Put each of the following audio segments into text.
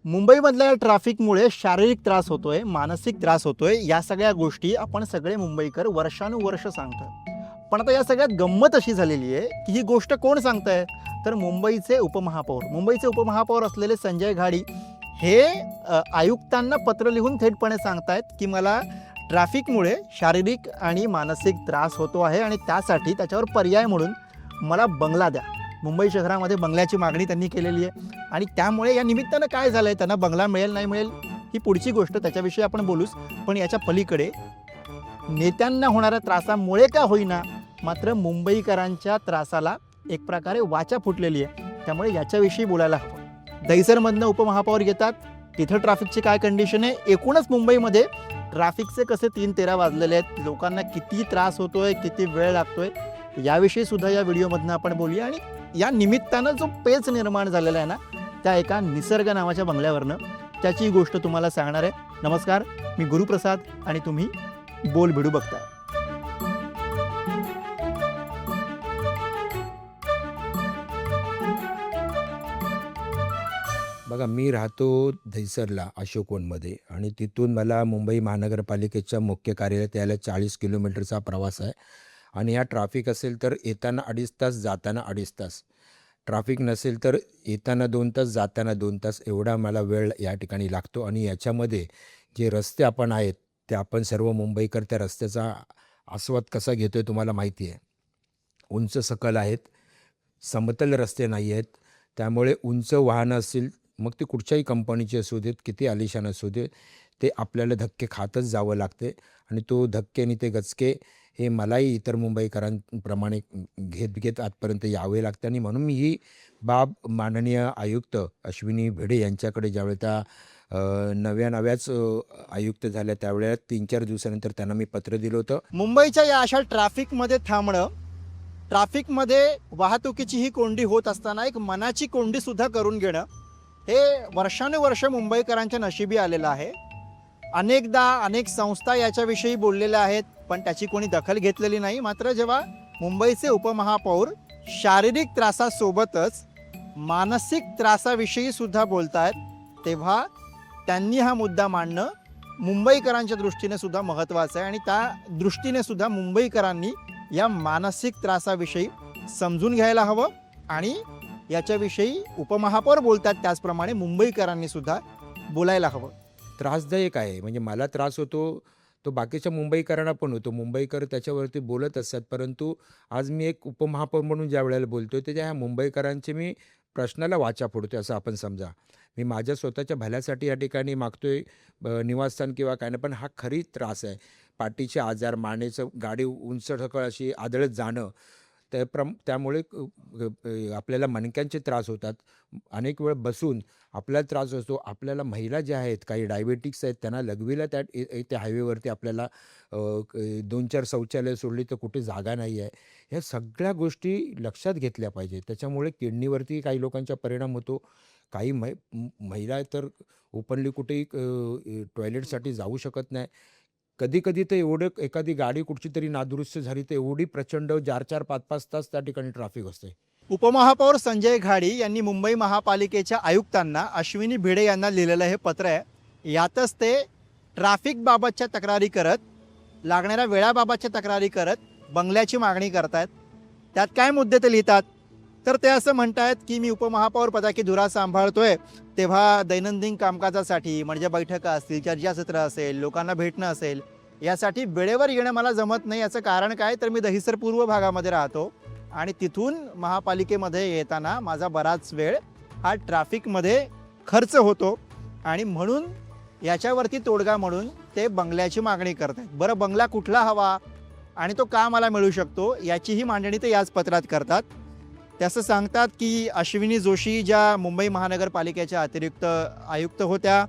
मुंबईमधल्या ट्रॅफिकमुळे शारीरिक त्रास होतोय, मानसिक त्रास होतोय. या सगळ्या गोष्टी आपण सगळे मुंबईकर वर्षानुवर्ष सांगतात. पण आता या सगळ्यात गंमत अशी झालेली आहे की ही गोष्ट कोण सांगतंय, तर मुंबईचे उपमहापौर असलेले संजय घाडी हे आयुक्तांना पत्र लिहून थेटपणे सांगतायत की मला ट्रॅफिकमुळे शारीरिक आणि मानसिक त्रास होतो आहे आणि त्यासाठी त्याच्यावर पर्याय म्हणून मला बंगला द्या. मुंबई शहरामध्ये बंगल्याची मागणी त्यांनी केलेली आहे आणि त्यामुळे या निमित्तानं काय झालंय, त्यांना बंगला मिळेल नाही मिळेल ही पुढची गोष्ट, त्याच्याविषयी आपण बोलूच. पण याच्या पलीकडे नेत्यांना होणाऱ्या त्रासामुळे का होईना मात्र मुंबईकरांच्या त्रासाला एक प्रकारे वाचा फुटलेली आहे. त्यामुळे याच्याविषयी बोलायला हवं. दहिसरमधनं उपमहापौर येतात, तिथं ट्रॅफिकची काय कंडिशन आहे, एकूणच मुंबईमध्ये ट्रॅफिकचे कसे 3:13 वाजलेले आहेत, लोकांना किती त्रास होतोय, किती वेळ लागतोय, याविषयी सुद्धा या व्हिडिओमधनं आपण बोलूया. आणि या निमित्तानं जो पेच निर्माण झालेला आहे ना, त्या एका निसर्ग नावाच्या बंगल्यावरनं, त्याची ही गोष्ट तुम्हाला सांगणार आहे. नमस्कार, मी गुरुप्रसाद आणि तुम्ही बोल भिडू बघताय. बघा, मी राहतो दहिसरला अशोकवनमध्ये आणि तिथून मला मुंबई महानगरपालिकेच्या मुख्य कार्यालयात यायला 40 किलोमीटरचा प्रवास आहे. आणि ह्या ट्रॅफिक असेल तर येताना 2.5 तास, जाताना 2.5 तास. ट्रॅफिक नसेल तर येताना 2 तास, जाताना 2 तास एवढा मला वेळ या ठिकाणी लागतो. आणि याच्यामध्ये जे रस्ते आपण आहेत ते आपण सर्व मुंबईकर त्या रस्त्याचा आस्वाद कसा घेतो आहे तुम्हाला माहिती आहे. उंच सकल आहेत, समतल रस्ते नाही आहेत. त्यामुळे उंच वाहनं असतील, मग ते कुठच्याही कंपनीचे असू देत, किती आलिशान असू दे, ते आपल्याला धक्के खातच जावं लागते. आणि तो धक्के आणि ते गचके हे मलाही इतर मुंबईकरांप्रमाणे घेत आजपर्यंत यावे लागते. आणि म्हणून मी ही बाब माननीय आयुक्त अश्विनी भिडे यांच्याकडे ज्यावेळी त्या नव्याच आयुक्त झाल्या त्यावेळेला 3-4 दिवसानंतर त्यांना मी पत्र दिलं होतं. मुंबईच्या या अशा ट्रॅफिकमध्ये थांबणं, ट्रॅफिकमध्ये वाहतुकीची ही कोंडी होत असताना एक मनाची कोंडी सुद्धा करून घेणं, हे वर्षानुवर्ष मुंबईकरांच्या नशिबी आलेलं आहे. अनेकदा अनेक संस्था याच्याविषयी बोललेल्या आहेत, पण त्याची कोणी दखल घेतलेली नाही. मात्र जेव्हा मुंबईचे उपमहापौर शारीरिक त्रासासोबतच मानसिक त्रासाविषयी सुद्धा बोलतायत, तेव्हा त्यांनी हा मुद्दा मांडणं मुंबईकरांच्या दृष्टीने सुद्धा महत्त्वाचं आहे. आणि त्या दृष्टीने सुद्धा मुंबईकरांनी या मानसिक त्रासाविषयी समजून घ्यायला हवं. आणि याच्याविषयी उपमहापौर बोलतात त्याचप्रमाणे मुंबईकरांनी सुद्धा बोलायला हवं. त्रासदायक आहे, म्हणजे मला त्रास होतो तो बाकीच्या मुंबईकरांना पण होतो. मुंबईकर त्याच्यावरती बोलत असतात. परंतु आज मी एक उपमहापौर म्हणून ज्या वेळेला बोलतो आहे त्याच्या ह्या मुंबईकरांचे मी प्रश्नाला वाचा फोडतो आहे असं आपण समजा. मी माझ्या स्वतःच्या भल्यासाठी या ठिकाणी मागतो आहे निवासस्थान किंवा काय नाही, पण हा खरी त्रास आहे. पाठीचे आजार, मानेचं गाडी उंच ढकल अशी आदळत जाणं, त्यामुळे आपल्याला मणक्यांचे त्रास होतात. अनेक वेळ बसून आपल्याला त्रास असतो. आपल्याला महिला ज्या आहेत, काही डायबेटिक्स आहेत, त्यांना लघवीला त्या हायवेवरती आपल्याला 2-4 शौचालय सोडली तर कुठे जागा नाही आहे. ह्या सगळ्या गोष्टी लक्षात घेतल्या पाहिजे. त्याच्यामुळे किडनीवरती काही लोकांचा परिणाम होतो. काही महिला तर ओपनली कुठेही टॉयलेटसाठी जाऊ शकत नाही. कधी तर एवढं एखादी गाडी कुठची तरी नादुरुस्त झाली तर एवढी प्रचंड 4-4, 5-5 तास त्या ठिकाणी ट्रॅफिक असते. उपमहापौर संजय घाडी यांनी मुंबई महापालिकेच्या आयुक्तांना अश्विनी भिडे यांना लिहिलेलं हे पत्र आहे. यातच ते ट्रॅफिकबाबतच्या तक्रारी करत, लागणाऱ्या वेळाबाबतच्या तक्रारी करत बंगल्याची मागणी करतायत. त्यात काय मुद्दे ते लिहितात, तर ते असं म्हणतायत की मी उपमहापौर पदाची धुरा सांभाळतोय तेव्हा दैनंदिन कामकाजासाठी, म्हणजे बैठका असतील, चर्चासत्र असेल, लोकांना भेटणं असेल, यासाठी वेळेवर येणं मला जमत नाही. याचं कारण काय, तर मी दहिसर पूर्व भागामध्ये राहतो आणि तिथून महापालिकेमध्ये येताना माझा बराच वेळ हा ट्रॅफिकमध्ये खर्च होतो आणि म्हणून याच्यावरती तोडगा म्हणून ते बंगल्याची मागणी करतात. बरं, बंगला कुठला हवा आणि तो का मला मिळू शकतो याचीही मांडणी ते याच पत्रात करतात. ते असं सांगतात की अश्विनी जोशी ज्या मुंबई महानगरपालिकेच्या अतिरिक्त आयुक्त होत्या,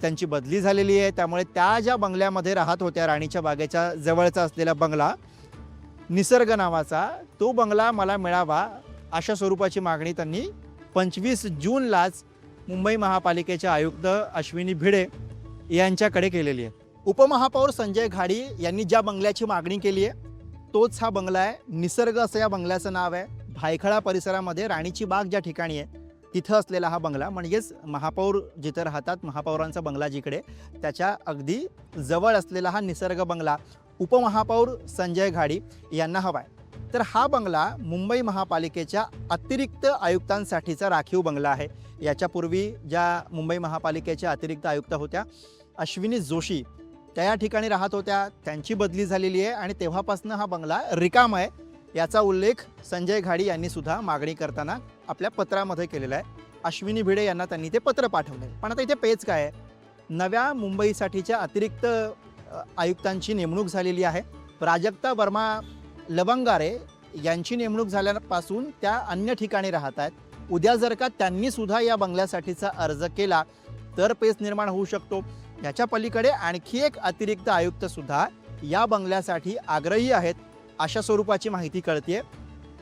त्यांची बदली झालेली आहे. त्यामुळे त्या ज्या बंगल्यामध्ये राहत होत्या, राणीच्या बागेच्या जवळचा असलेला बंगला निसर्ग नावाचा, तो बंगला मला मिळावा अशा स्वरूपाची मागणी त्यांनी 25 जूनलाच मुंबई महापालिकेचे आयुक्त अश्विनी भिडे यांच्याकडे केलेली आहे. उपमहापौर संजय घाडी यांनी ज्या बंगल्याची मागणी केली आहे तोच हा बंगला आहे. निसर्ग असं या बंगल्याचं नाव आहे. भायखळा परिसरामध्ये राणीची बाग ज्या ठिकाणी आहे तिथं असलेला हा बंगला, म्हणजेच महापौर जिथं राहतात, महापौरांचा बंगला जिकडे, त्याच्या अगदी जवळ असलेला हा निसर्ग बंगला उपमहापौर संजय घाडी यांना हवा आहे. तर हा बंगला मुंबई महापालिकेच्या अतिरिक्त आयुक्तांसाठीचा राखीव बंगला आहे. याच्यापूर्वी ज्या मुंबई महापालिकेच्या अतिरिक्त आयुक्त होत्या अश्विनी जोशी, त्या या ठिकाणी राहत होत्या. त्यांची बदली झालेली आहे आणि तेव्हापासून हा बंगला रिकामा आहे. याचा उल्लेख संजय घाडी यांनी सुद्धा मागणी करताना आपल्या पत्रामध्ये केलेला आहे. अश्विनी भिडे यांना त्यांनी ते पत्र पाठवले. पण आता इथे पेच काय आहे, नव्या मुंबईसाठीच्या अतिरिक्त आयुक्तांची नेमणूक झालेली आहे. प्राजक्ता वर्मा लवंगारे यांची नेमणूक झाल्यापासून त्या अन्य ठिकाणी राहत आहेत. उद्या जर का त्यांनी सुद्धा या बंगल्यासाठीचा अर्ज केला तर पेच निर्माण होऊ शकतो. याच्या पलीकडे आणखी एक अतिरिक्त आयुक्त सुद्धा या बंगल्यासाठी आग्रही आहेत अशा स्वरूपाची माहिती कळते.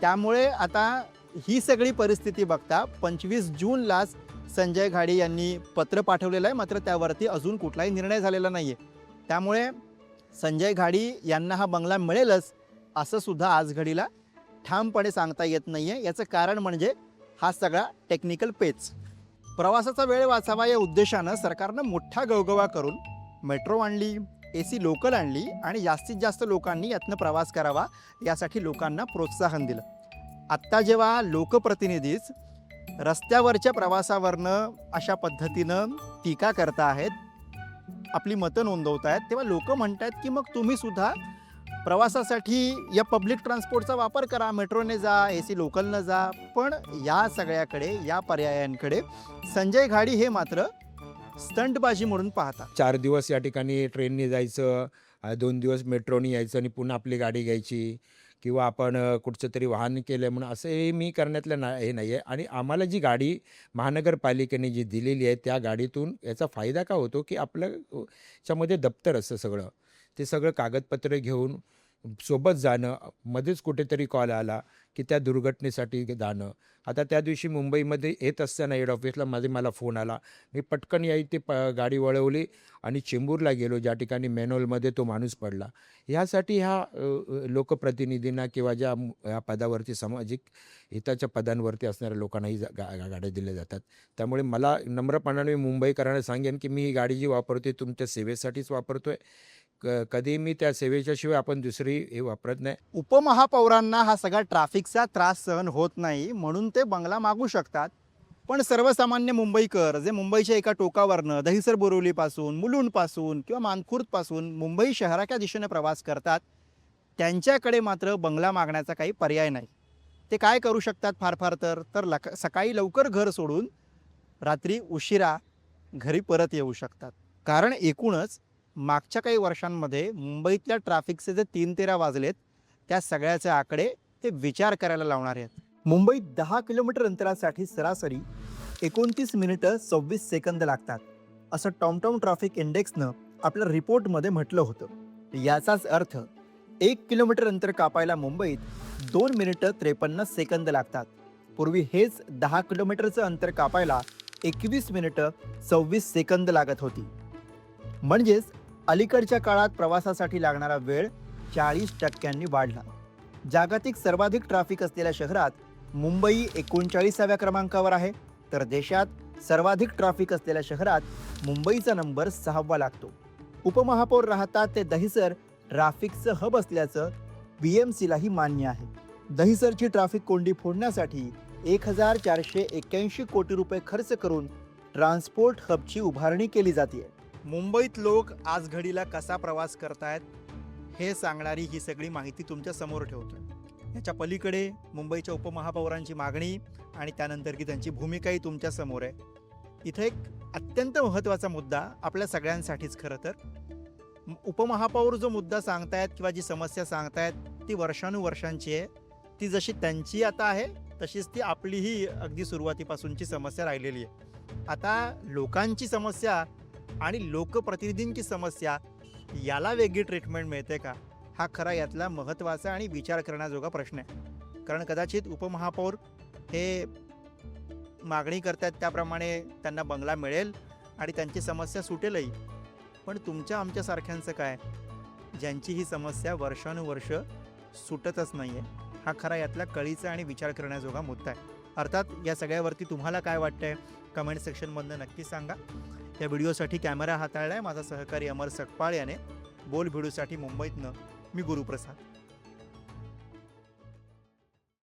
त्यामुळे आता ही सगळी परिस्थिती बघता 25 जूनलाच संजय घाडी यांनी पत्र पाठवलेलं आहे, मात्र त्यावरती अजून कुठलाही निर्णय झालेला नाही आहे. त्यामुळे संजय घाडी यांना हा बंगला मिळेलच असं सुद्धा आज घडीला ठामपणे सांगता येत नाही आहे. याचं कारण म्हणजे हा सगळा टेक्निकल पेच. प्रवासाचा वेळ वाचावा या उद्देशानं सरकारनं मोठा गवगवा करून मेट्रो आणली, AC लोकल आणली आणि जास्तीत जास्त लोकांनी यातनं प्रवास करावा यासाठी लोकांना प्रोत्साहन दिलं. आत्ता जेव्हा लोकप्रतिनिधीच रस्त्यावरच्या प्रवासावरनं अशा पद्धतीनं टीका करता आहेत, आपली मतं नोंदवत आहेत, तेव्हा लोक म्हणत आहेत की मग तुम्ही सुद्धा प्रवासासाठी या पब्लिक ट्रान्सपोर्टचा वापर करा, मेट्रोने जा, AC लोकलनं जा. पण या सगळ्याकडे, या पर्यायांकडे संजय घाडी हे मात्र स्टंटबाजी म्हणून पाहतात. 4 दिवस या ठिकाणी ट्रेनने जायचं, 2 दिवस मेट्रोने यायचं आणि पुन्हा आपली गाडी घ्यायची, किंवा आपण कुठचं तरी वाहन केलं म्हणून असं हे मी करण्यातलं हे नाही आहे. आणि आम्हाला जी गाडी महानगरपालिकेने जी दिलेली आहे त्या गाडीतून याचा फायदा का होतो की आपलं च्यामध्ये दप्तर असतं सगळं, ते सगळं कागदपत्र घेऊन सोबत जाणं, मध्येच कुठेतरी कॉल आला की त्या दुर्घटनेसाठी जाणं. आता त्या दिवशी मुंबईमध्ये येत असताना हेड ऑफिसला मला फोन आला. मी पटकन ते गाडी वळवली आणि चेंबूरला गेलो, ज्या ठिकाणी मॅन्युअलमध्ये तो माणूस पडला. ह्यासाठी ह्या लोकप्रतिनिधींना किंवा ज्या ह्या पदावरती सामाजिक हिताच्या पदांवरती असणाऱ्या लोकांनाही गाड्या दिल्या जातात. त्यामुळे मला नम्रपणाने मी मुंबईकरांना सांगेन की मी ही गाडी जी वापरते तुमच्या सेवेसाठीच वापरतो आहे. कधी मी त्या सेवेच्या शिवाय आपण दुसरी हे वापरत नाही. उपमहापौरांना हा सगळा ट्रॅफिकचा त्रास सहन होत नाही म्हणून ते बंगला मागू शकतात. पण सर्वसामान्य मुंबईकर जे मुंबईच्या एका टोकावरनं दहिसर बोरिवलीपासून, मुलुंडपासून किंवा मानखुर्दपासून मुंबई शहराच्या दिशेने प्रवास करतात, त्यांच्याकडे मात्र बंगला मागण्याचा काही पर्याय नाही. ते काय करू शकतात फार तर सकाळी लवकर घर सोडून रात्री उशिरा घरी परत येऊ शकतात. कारण एकूणच मागच्या काही वर्षांमध्ये मुंबईतल्या ट्रॅफिकचे जे 3-13 वाजलेत त्या सगळ्याचे आकडे ते विचार करायला लावणारे आहेत. मुंबईत 10 किलोमीटर अंतरासाठी सरासरी 29 मिनिटं 26 सेकंद लागतात असं टॉमटॉम ट्रॅफिक इंडेक्सनं आपल्या रिपोर्टमध्ये म्हटलं होतं. याचाच अर्थ 1 किलोमीटर अंतर कापायला मुंबईत 2 मिनिटं 53 सेकंद लागतात. पूर्वी हेच 10 किलोमीटरचं अंतर कापायला 21 मिनिटं 26 सेकंद लागत होती. म्हणजेच अलीकडच्या काळात प्रवासासाठी लागणारा वेळ 40% वाढला. जागतिक सर्वाधिक ट्रॅफिक असलेल्या शहरात मुंबई 39व्या क्रमांकावर आहे, तर देशात सर्वाधिक ट्रॅफिक असलेल्या शहरात मुंबईचा नंबर 6वा लागतो. उपमहापौर राहतात ते दहिसर ट्रॅफिकचं हब असल्याचं BMCलाही मान्य आहे. दहिसरची ट्रॅफिक कोंडी फोडण्यासाठी 1481 कोटी रुपये खर्च करून ट्रान्सपोर्ट हबची उभारणी केली जाते. मुंबईत लोक आज घडीला कसा प्रवास करतायत हे सांगणारी ही सगळी माहिती तुमच्या समोर ठेवतो. याच्या पलीकडे मुंबईच्या उपमहापौरांची मागणी आणि त्यानंतर की त्यांची भूमिकाही तुमच्या समोर आहे. इथं एक अत्यंत महत्त्वाचा मुद्दा आपल्या सगळ्यांसाठीच खरं तर, उपमहापौर जो मुद्दा सांगतायत किंवा जी समस्या सांगतायत ती वर्षानुवर्षांची आहे. ती जशी त्यांची आता आहे तशीच ती आपलीही अगदी सुरुवातीपासूनची समस्या राहिलेली आहे. आता लोकांची समस्या आणि लोकप्रतिनिधींची समस्या याला वेगळी ट्रीटमेंट मिळते का, हा खरा यातला महत्त्वाचा आणि विचार करण्याजोगा प्रश्न आहे. कारण कदाचित उपमहापौर हे मागणी करतात त्याप्रमाणे त्यांना बंगला मिळेल आणि त्यांची समस्या सुटेलही. पण तुमच्या आमच्यासारख्यांचं काय, ज्यांची ही समस्या वर्षानुवर्ष सुटतच नाही आहे, हा खरा यातला कळीचा आणि विचार करण्याजोगा मुद्दा आहे. अर्थात या सगळ्यावरती तुम्हाला काय वाटतंय कमेंट सेक्शनमधनं नक्की सांगा. या व्हिडिओसाठी कॅमेरा हाताळलाय माझा सहकारी अमर सकपाळ याने. बोल व्हिडिओसाठी मुंबईतनं मी गुरुप्रसाद.